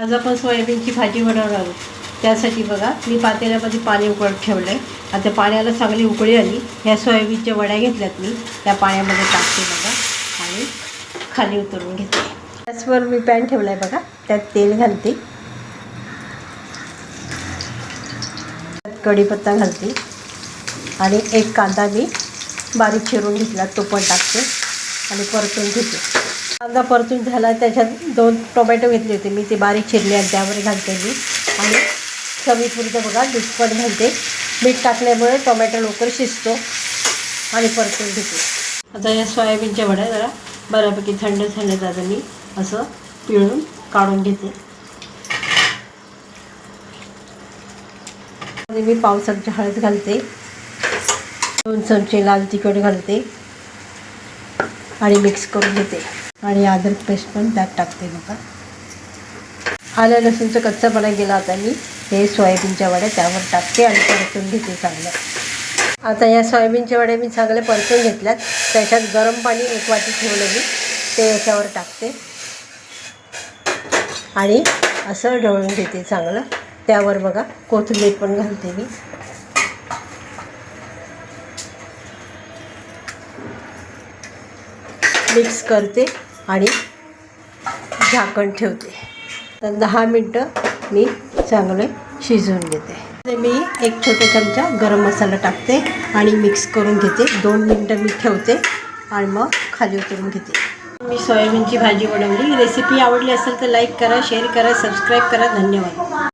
आज आपण सोयाबीनची भाजी बनवणार आहोत. त्यासाठी बघा मी पातेल्यामध्ये पाणी उकळत ठेवलं आहे. आता पाण्याला चांगली उकळी आली. ह्या सोयाबीनच्या वड्या घेतल्यात मी, त्या पाण्यामध्ये टाकते बघा आणि खाली उतरवून घेते. गॅसवर मी पॅन ठेवला आहे बघा, त्यात तेल घालते, त्यात कढीपत्ता घालते आणि एक कांदा मी बारीक चिरून घेतला तो पण टाकते आणि परतून घेते. कांदा परतून झाला, त्याच्यात 2 टोमॅटो घेतले होते मी, ते बारीक चिरले आणि त्यावर घालते मी आणि चवीपुरतं बघा मीठ पण घालते. मीठ टाकल्यामुळे टोमॅटो लवकर शिजतो आणि परतून घेते. आता या सोयाबीनच्या वड्या जरा बऱ्यापैकी थंड झाल्यात. आता मी असं पिळून काढून घेते. मी पाव चमचा हळद घालते, 2 चमचे लाल तिखट घालते आणि मिक्स करून घेते आणि अद्रक पेस्ट पण त्यात टाकते बघा. आलं लसूणचं कच्चापणा गेला. आता मी हे सोयाबीनच्या वड्या त्यावर टाकते आणि परतून घेते चांगलं. आता या सोयाबीनच्या वड्या मी चांगल्या परतून घेतल्यात. त्याच्यात गरम पाणी 1 वाटी ठेवलं मी, ते याच्यावर टाकते आणि असं ढवळून घेते चांगलं. त्यावर बघा कोथिंबीर पण घालते मी. मिक्स करते आणि झाकण ठेवते. तर 10 मिनटं मी चांगले शिजवून घेते. मी 1 छोटा चमचा गरम मसाला टाकते आणि मिक्स करून घेते. 2 मिनटं मी ठेवते आणि मग खाली उतरून घेते. मी सोयाबीनची भाजी बनवली. रेसिपी आवडली असेल तर लाईक करा, शेअर करा, सबस्क्राईब करा. धन्यवाद.